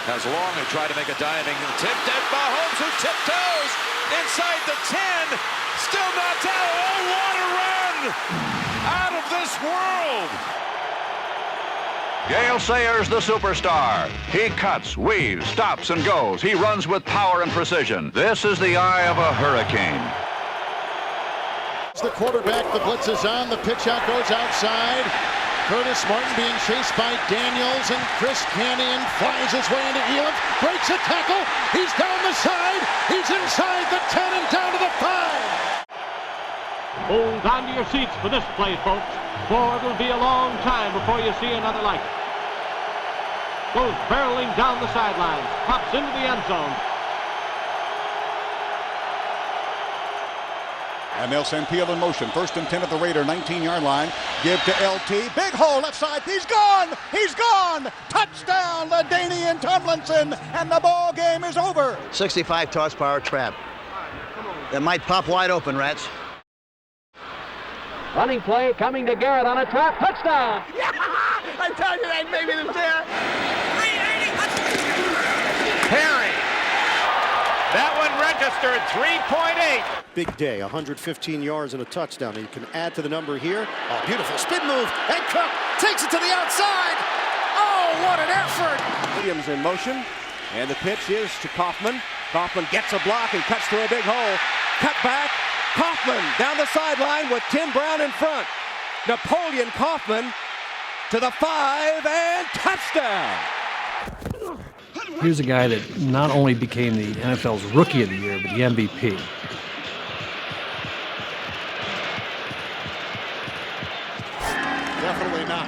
As Long who tried to make a diving tip, and Mahomes who tiptoes inside the 10, still knocked out. Oh, what a run! Out of this world! Gale Sayers, the superstar. He cuts, weaves, stops, and goes. He runs with power and precision. This is the eye of a hurricane. The quarterback, the blitz is on, the pitch out goes outside. Curtis Martin being chased by Daniels, and Chris Canyon flies his way into Elam, breaks a tackle, he's down the side, he's inside the 10 and down to the 5. Hold on to your seats for this play, folks, for it'll be a long time before you see another like it. Goes barreling down the sideline, pops into the end zone. And they'll send Peel in motion. 1st and 10 at the Raider 19-yard line. Give to LT. Big hole left side. He's gone. He's gone. Touchdown, LaDainian Tomlinson. And the ball game is over. 65 toss power trap. That might pop wide open, Rats. Running play coming to Garrett on a trap. Touchdown. I tell you that maybe it's there. Perry. That one registered 3.8. Big day, 115 yards and a touchdown. And you can add to the number here. Oh, beautiful spin move. And Cook takes it to the outside. Oh, what an effort. Williams in motion. And the pitch is to Kaufman. Kaufman gets a block and cuts through a big hole. Cut back. Kaufman down the sideline with Tim Brown in front. Napoleon Kaufman to the 5 and touchdown. Here's a guy that not only became the NFL's Rookie of the Year, but the MVP. Definitely not.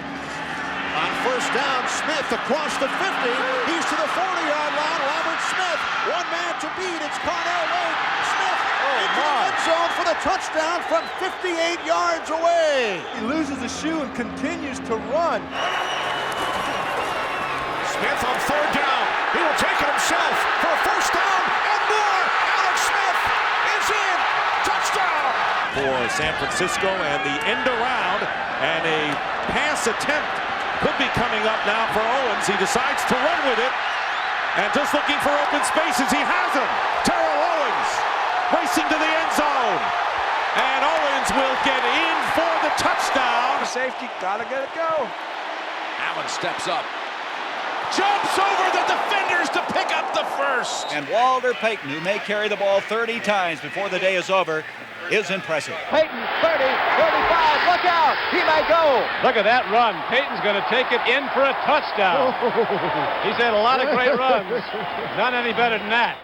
On first down, Smith across the 50. He's to the 40-yard line. Robert Smith, one man to beat. It's Carnell Wade. Smith into the end zone for the touchdown from 58 yards away. He loses a shoe and continues to run. Smith on third down. He will take it himself for a first down and more. Alex Smith is in. Touchdown. For San Francisco, and the end around, and a pass attempt could be coming up now for Owens. He decides to run with it, and just looking for open spaces, he has him. Terrell Owens racing to the end zone, and Owens will get in for the touchdown. Safety, gotta get it go. Allen steps up, jumps over the defenders to pick up the first. And Walter Payton, who may carry the ball 30 times before the day is over, is impressive. Payton, 30, 35, look out, he may go. Look at that run. Payton's going to take it in for a touchdown. He's had a lot of great runs. None any better than that.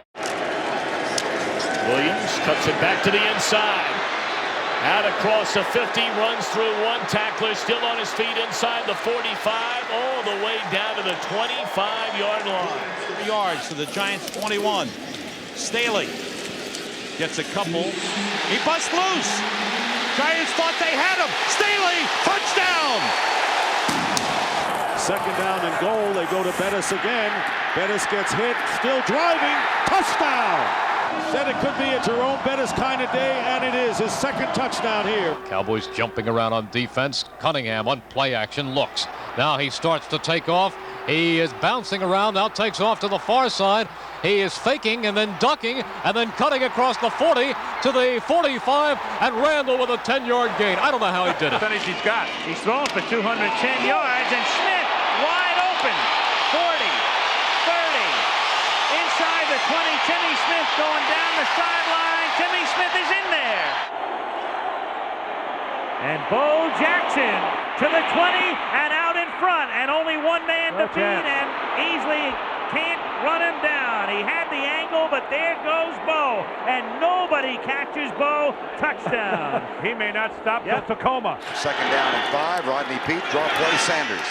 Williams cuts it back to the inside. Out across the 50, runs through one tackler, still on his feet inside the 45, all the way down to the 25-yard line. 3 yards to the Giants' 21. Staley gets a couple. He busts loose. Giants thought they had him. Staley, touchdown. Second down and goal. They go to Bettis again. Bettis gets hit, still driving. Touchdown. Said it could be a Jerome Bettis kind of day, and it is his second touchdown here. Cowboys jumping around on defense. Cunningham on play action looks. Now he starts to take off. He is bouncing around, now takes off to the far side. He is faking and then ducking and then cutting across the 40 to the 45, and Randall with a 10-yard gain. I don't know how he did it. Finish he's got. He's thrown for 210 yards, and Smith wide open. 40, 30, inside the 20. Timmy Smith going down the sideline. Timmy Smith is in there. And Bo Jackson to the 20 and out in front, and only one man to beat, and easily can't run him down. He had the angle, but there goes Bo, and nobody catches Bo. Touchdown. He may not stop till Tacoma. Second down and 5. Rodney Peete, draw play Sanders.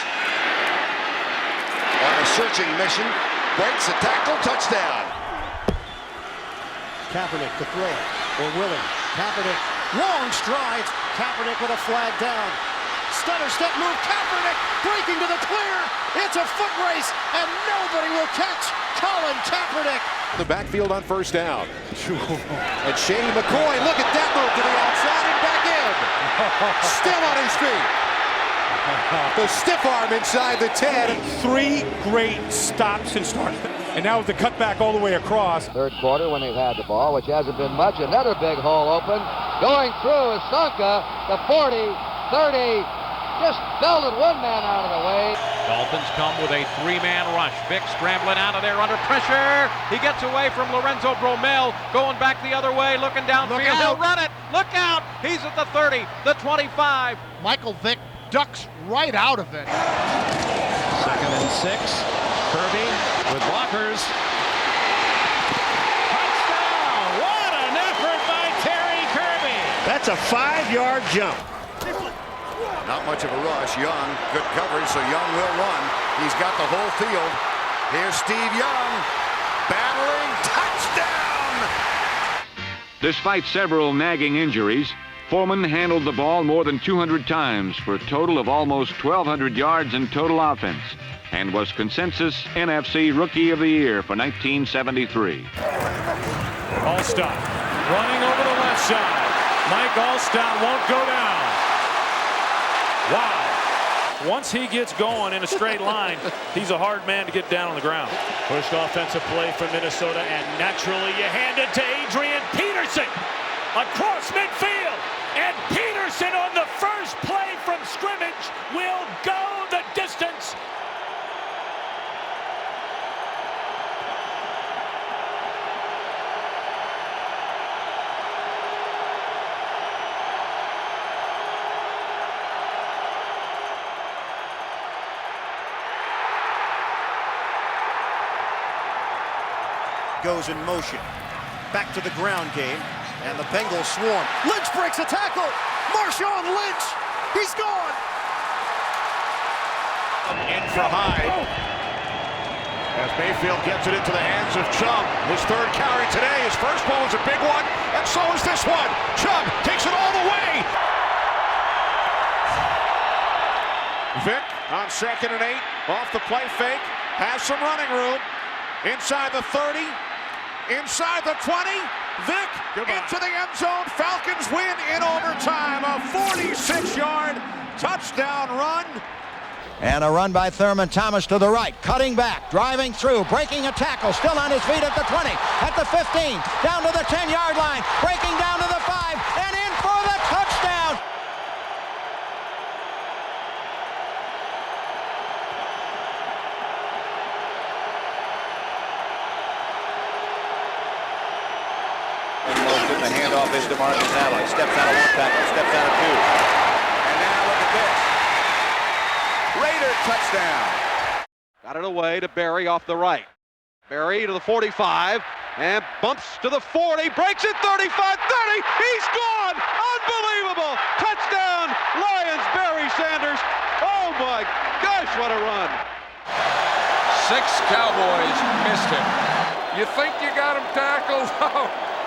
On a searching mission, breaks a tackle, touchdown. Kaepernick to throw, or Willing. Kaepernick, long strides. Kaepernick with a flag down. Stutter step move, Kaepernick breaking to the clear. It's a foot race, and nobody will catch Colin Kaepernick. The backfield on first down. And Shady McCoy, look at that move to the outside and back in. Still on his feet. The stiff arm inside the 10. 3 great stops and starts. And now with the cutback all the way across. Third quarter when they've had the ball, which hasn't been much. Another big hole open. Going through is Sonka, the 40, 30. Just belted one man out of the way. Dolphins come with a 3-man rush. Vick scrambling out of there under pressure. He gets away from Lorenzo Bromell, going back the other way, looking downfield. He'll run it. Look out. He's at the 30, the 25. Michael Vick ducks right out of it. Second and 6. Kirby with blockers. Touchdown! What an effort by Terry Kirby. That's a 5-yard jump. Not much of a rush. Young, good coverage, so Young will run. He's got the whole field. Here's Steve Young, battling, touchdown! Despite several nagging injuries, Foreman handled the ball more than 200 times for a total of almost 1,200 yards in total offense, and was consensus NFC Rookie of the Year for 1973. Alstott running over the left side. Mike Alstott won't go down. Wow. Once he gets going in a straight line, he's a hard man to get down on the ground. First offensive play for Minnesota, and naturally you hand it to Adrian Peterson across midfield. And Peterson on the first play from scrimmage will go the distance. goes in motion. Back to the ground game, and the Bengals swarm. Lynch breaks a tackle. Marshawn Lynch, he's gone. In for Hyde. As Mayfield gets it into the hands of Chubb. His third carry today. His first ball is a big one, and so is this one. Chubb takes it all the way. Vick on 2nd and 8. Off the play fake. Has some running room. Inside the 30. Inside the 20. Vick into the end zone. Falcons win in overtime. A 46-yard touchdown run. And a run by Thurman Thomas to the right, cutting back, driving through, breaking a tackle, still on his feet at the 20, at the 15, down to the 10-yard line, breaking down to the 5, and in for the touchdown. In motion, the handoff is to Marcus Allen. Steps out of one tackle, steps out of two. And now look at this. Raider touchdown. Got it away to Berry off the right. Berry to the 45 and bumps to the 40, breaks it 35, 30. He's gone. Unbelievable. Touchdown, Lions. Barry Sanders. Oh my gosh, what a run. 6 Cowboys missed him. You think you got him tackled?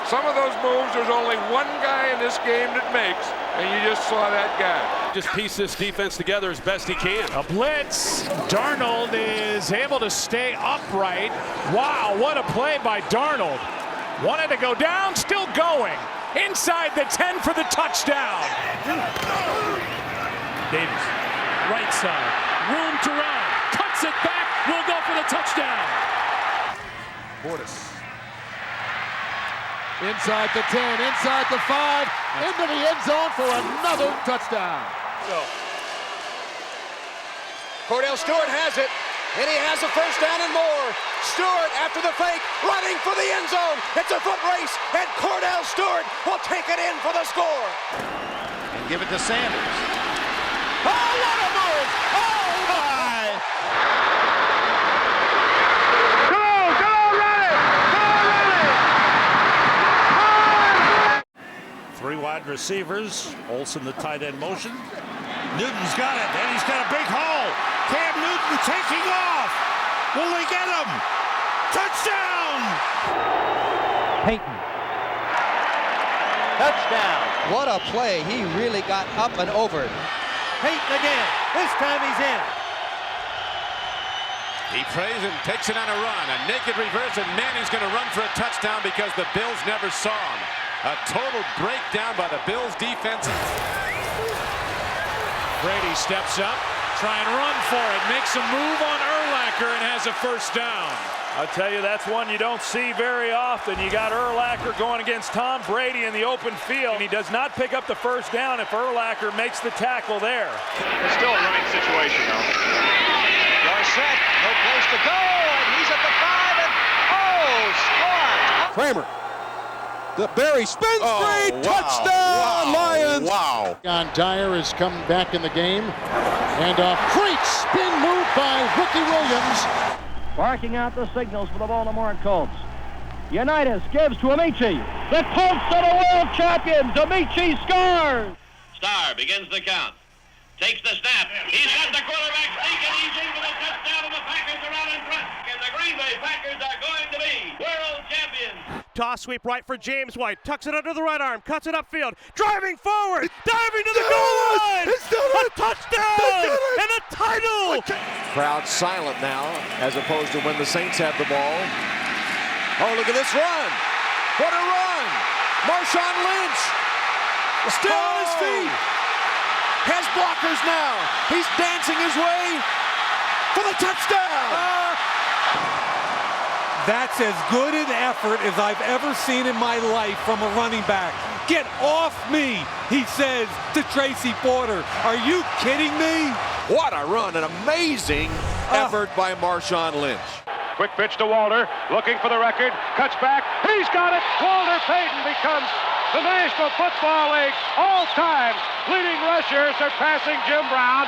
Some of those moves, there's only one guy in this game that makes, and you just saw that guy. Just piece this defense together as best he can. A blitz. Darnold is able to stay upright. Wow, what a play by Darnold. Wanted to go down, still going. Inside the 10 for the touchdown. Davis, right side, room to run. Cuts it back, will go for the touchdown. Portis. Inside the 10, inside the 5, into the end zone for another touchdown. Cordell Stewart has it, and he has a first down and more. Stewart, after the fake, running for the end zone. It's a foot race, and Cordell Stewart will take it in for the score. And give it to Sanders. Oh, what a move! Oh, my! Three wide receivers. Olsen, the tight end motion. Newton's got it, and he's got a big hole. Cam Newton taking off. Will they get him? Touchdown! Peyton. Touchdown. What a play. He really got up and over. Peyton again. This time he's in. He prays and takes it on a run. A naked reverse, and Manning's going to run for a touchdown because the Bills never saw him. A total breakdown by the Bills defense. Brady steps up, try and run for it, makes a move on Urlacher and has a first down. I'll tell you, that's one you don't see very often. You got Urlacher going against Tom Brady in the open field, and he does not pick up the first down if Urlacher makes the tackle there. It's still a running situation, though. Garcett, no place to go, and he's at the 5, and scored! Kramer. The Barry spins free, touchdown, Lions! Wow. John Dyer has come back in the game. And a great spin move by Ricky Williams. Barking out the signals for the Baltimore Colts. Unitas gives to Amici. The Colts are the world champions. Amici scores. Starr begins the count. Takes the snap. He's got the quarterback sneaking. He's in for the touchdown, and the Packers are out in front. And the Green Bay Packers are going to be world champions. Toss sweep right for James White. Tucks it under the right arm. Cuts it upfield. Driving forward. Diving to the goal line. A touchdown. And a title. Crowd silent now, as opposed to when the Saints had the ball. Oh, look at this run. What a run. Marshawn Lynch. Still on his feet. Has blockers now. He's dancing his way for the touchdown. That's as good an effort as I've ever seen in my life from a running back. Get off me, he says to Tracy Porter. Are you kidding me? What a run, an amazing effort by Marshawn Lynch. Quick pitch to Walter, looking for the record, cuts back, he's got it! Walter Payton becomes the National Football League all-time leading rusher, surpassing Jim Brown.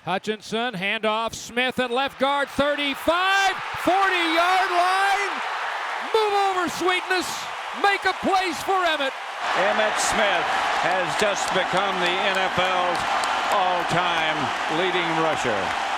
Hutchinson, handoff, Smith at left guard, 35, 40-yard line. Move over, Sweetness. Make a place for Emmitt. Emmitt Smith has just become the NFL's all-time leading rusher.